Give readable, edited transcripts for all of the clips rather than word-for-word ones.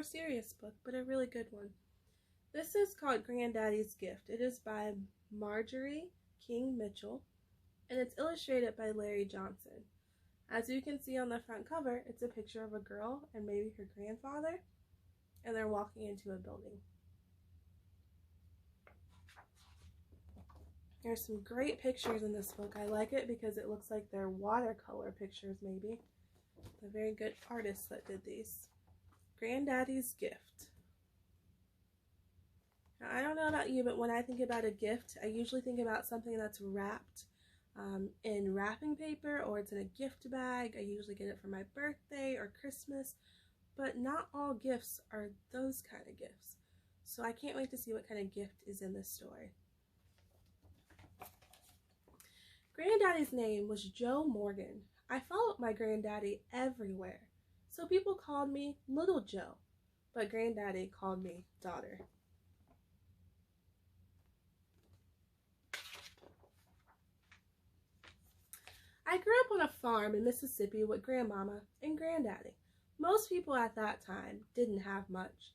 more serious book, but a really good one. This is called Granddaddy's Gift. It is by Marjorie King Mitchell, and it's illustrated by Larry Johnson. As you can see on the front cover, it's a picture of a girl and maybe her grandfather, and they're walking into a building. There's some great pictures in this book. I like it because it looks like they're watercolor pictures, maybe. A very good artist that did these. Granddaddy's Gift. Now, I don't know about you, but when I think about a gift, I usually think about something that's wrapped in wrapping paper, or it's in a gift bag. I usually get it for my birthday or Christmas, but not all gifts are those kind of gifts. So I can't wait to see what kind of gift is in this story. Granddaddy's name was Joe Morgan. I followed my granddaddy everywhere, so people called me Little Joe, but Granddaddy called me Daughter. I grew up on a farm in Mississippi with Grandmama and Granddaddy. Most people at that time didn't have much.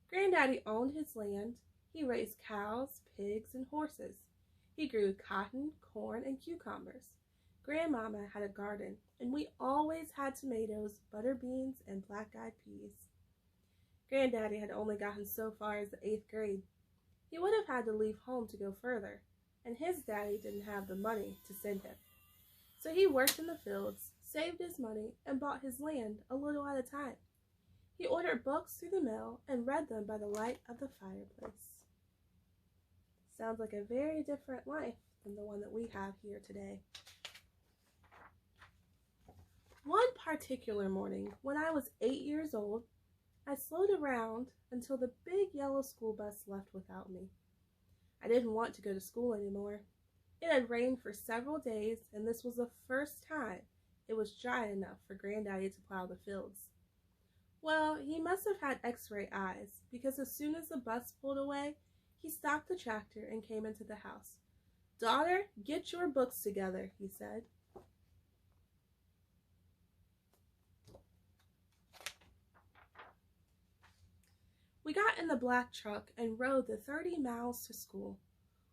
Granddaddy owned his land. He raised cows, pigs, and horses. He grew cotton, corn, and cucumbers. Grandmama had a garden, and we always had tomatoes, butter beans, and black-eyed peas. Granddaddy had only gotten so far as the 8th grade. He would have had to leave home to go further, and his daddy didn't have the money to send him. So he worked in the fields, saved his money, and bought his land a little at a time. He ordered books through the mail and read them by the light of the fireplace. Sounds like a very different life than the one that we have here today. One particular morning, when I was 8 years old, I slowed around until the big yellow school bus left without me. I didn't want to go to school anymore. It had rained for several days, and this was the first time it was dry enough for Granddaddy to plow the fields. Well, he must have had x-ray eyes, because as soon as the bus pulled away, he stopped the tractor and came into the house. "Daughter, get your books together," he said. We got in the black truck and rode the 30 miles to school.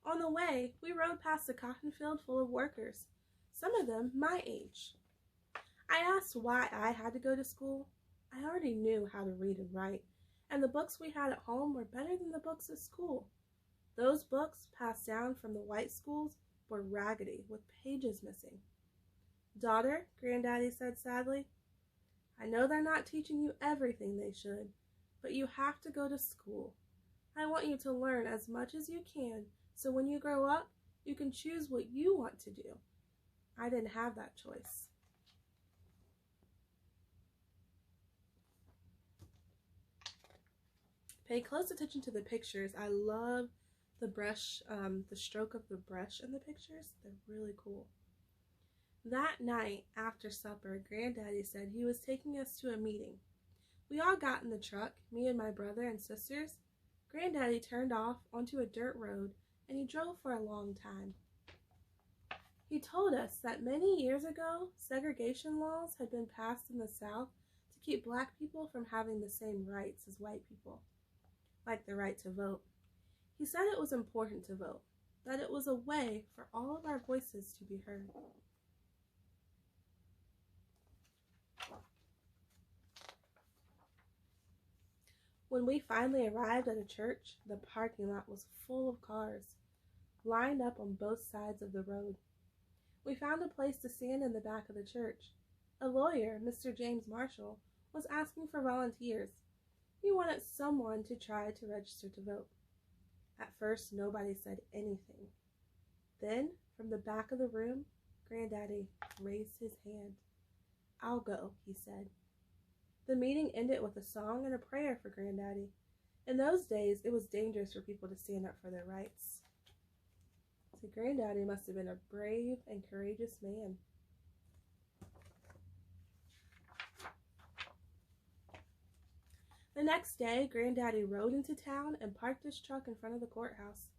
On the way, we rode past a cotton field full of workers, some of them my age. I asked why I had to go to school. I already knew how to read and write, and the books we had at home were better than the books at school. Those books, passed down from the white schools, were raggedy, with pages missing. "Daughter," Granddaddy said sadly, "I know they're not teaching you everything they should, but you have to go to school. I want you to learn as much as you can, so when you grow up, you can choose what you want to do. I didn't have that choice." Pay close attention to the pictures. I love the brush, the stroke of the brush in the pictures. They're really cool. That night, after supper, Granddaddy said he was taking us to a meeting. We all got in the truck, me and my brother and sisters. Granddaddy turned off onto a dirt road, and he drove for a long time. He told us that many years ago, segregation laws had been passed in the South to keep Black people from having the same rights as white people, like the right to vote. He said it was important to vote, that it was a way for all of our voices to be heard. When we finally arrived at a church, the parking lot was full of cars, lined up on both sides of the road. We found a place to stand in the back of the church. A lawyer, Mr. James Marshall, was asking for volunteers. He wanted someone to try to register to vote. At first, nobody said anything. Then, from the back of the room, Granddaddy raised his hand. "I'll go," he said. The meeting ended with a song and a prayer for Granddaddy. In those days, it was dangerous for people to stand up for their rights. So Granddaddy must have been a brave and courageous man. The next day, Granddaddy rode into town and parked his truck in front of the courthouse.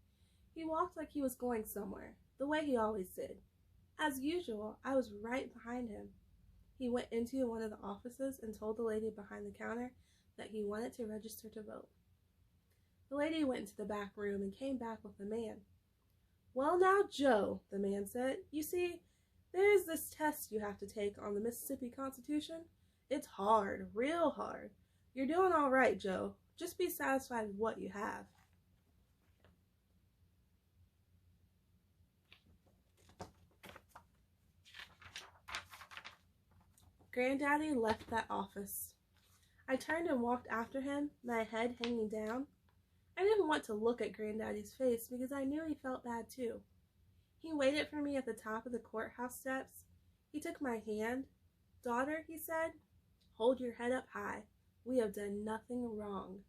He walked like he was going somewhere, the way he always did. As usual, I was right behind him. He went into one of the offices and told the lady behind the counter that he wanted to register to vote. The lady went into the back room and came back with the man. "Well now, Joe," the man said, "you see, there's this test you have to take on the Mississippi Constitution. It's hard, real hard. You're doing all right, Joe. Just be satisfied with what you have." Granddaddy left that office. I turned and walked after him, my head hanging down. I didn't want to look at Granddaddy's face because I knew he felt bad too. He waited for me at the top of the courthouse steps. He took my hand. "Daughter," he said, "hold your head up high. We have done nothing wrong."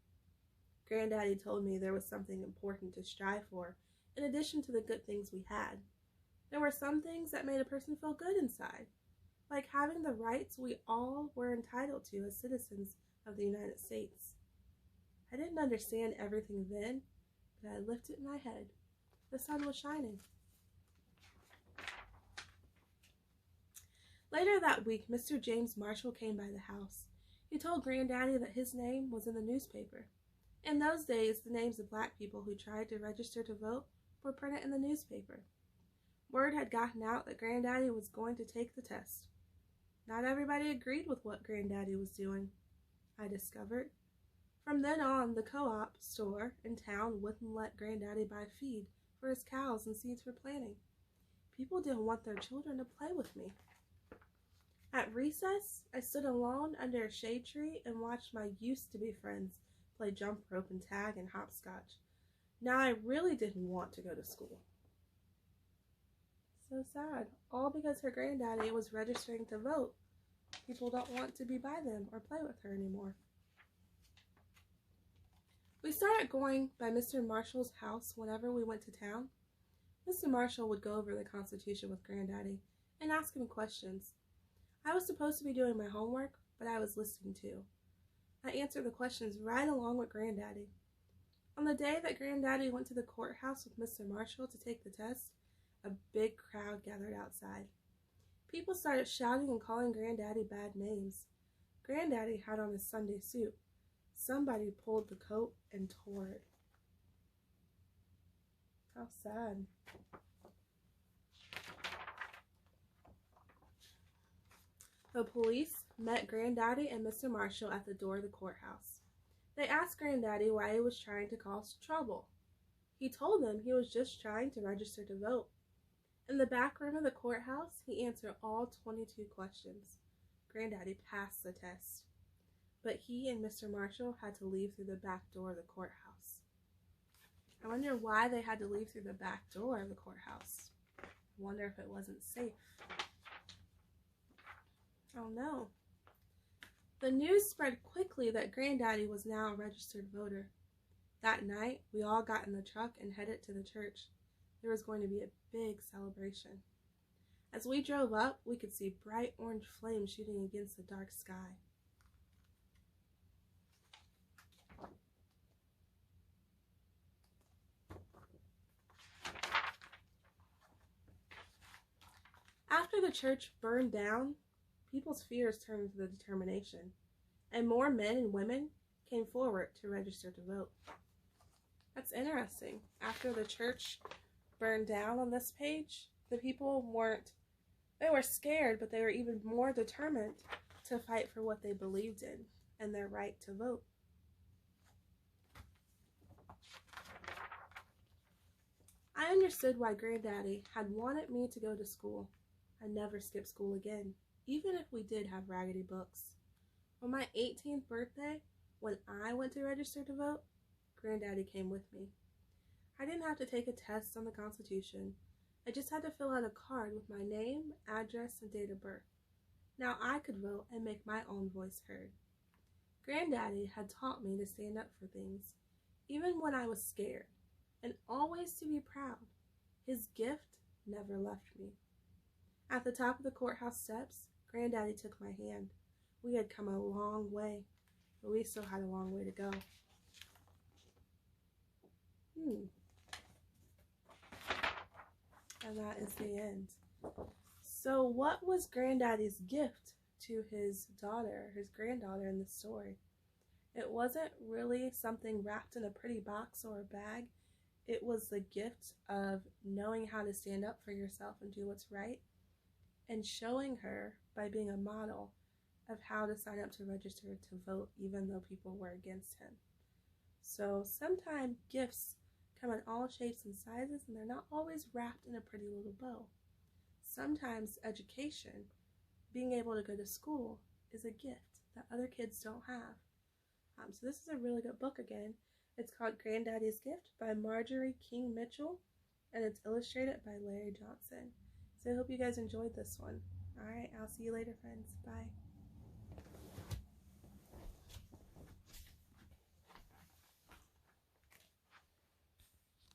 Granddaddy told me there was something important to strive for, in addition to the good things we had. There were some things that made a person feel good inside, like having the rights we all were entitled to as citizens of the United States. I didn't understand everything then, but I lifted my head. The sun was shining. Later that week, Mr. James Marshall came by the house. He told Granddaddy that his name was in the newspaper. In those days, the names of black people who tried to register to vote were printed in the newspaper. Word had gotten out that Granddaddy was going to take the test. Not everybody agreed with what Granddaddy was doing, I discovered. From then on, the co-op store in town wouldn't let Granddaddy buy feed for his cows and seeds for planting. People didn't want their children to play with me. At recess, I stood alone under a shade tree and watched my used-to-be friends play jump rope and tag and hopscotch. Now I really didn't want to go to school. So sad, all because her Granddaddy was registering to vote. People don't want to be by them or play with her anymore. We started going by Mr. Marshall's house whenever we went to town. Mr. Marshall would go over the Constitution with Granddaddy and ask him questions. I was supposed to be doing my homework, but I was listening too. I answered the questions right along with Granddaddy. On the day that Granddaddy went to the courthouse with Mr. Marshall to take the test, a big crowd gathered outside. People started shouting and calling Granddaddy bad names. Granddaddy had on his Sunday suit. Somebody pulled the coat and tore it. How sad. The police met Granddaddy and Mr. Marshall at the door of the courthouse. They asked Granddaddy why he was trying to cause trouble. He told them he was just trying to register to vote. In the back room of the courthouse, he answered all 22 questions. Granddaddy passed the test. But he and Mr. Marshall had to leave through the back door of the courthouse. I wonder why they had to leave through the back door of the courthouse. I wonder if it wasn't safe. Oh no. The news spread quickly that Granddaddy was now a registered voter. That night, we all got in the truck and headed to the church. There was going to be a big celebration. As we drove up, we could see bright orange flames shooting against the dark sky. After the church burned down, people's fears turned to determination, and more men and women came forward to register to vote. That's interesting. After the church burned down on this page, the people they were scared, but they were even more determined to fight for what they believed in and their right to vote. I understood why Granddaddy had wanted me to go to school. I'd never skip school again, even if we did have raggedy books. On my 18th birthday, when I went to register to vote, Granddaddy came with me. I didn't have to take a test on the Constitution. I just had to fill out a card with my name, address, and date of birth. Now I could vote and make my own voice heard. Granddaddy had taught me to stand up for things, even when I was scared, and always to be proud. His gift never left me. At the top of the courthouse steps, Granddaddy took my hand. We had come a long way, but we still had a long way to go. And that is the end. So what was Granddaddy's gift to his daughter, his granddaughter in the story? It wasn't really something wrapped in a pretty box or a bag. It was the gift of knowing how to stand up for yourself and do what's right, and showing her by being a model of how to sign up to register to vote even though people were against him. So sometimes gifts come in all shapes and sizes, and they're not always wrapped in a pretty little bow. Sometimes education, being able to go to school, is a gift that other kids don't have. So this is a really good book again. It's called Granddaddy's Gift by Marjorie King Mitchell, and it's illustrated by Larry Johnson. So I hope you guys enjoyed this one. All right, I'll see you later, friends. Bye.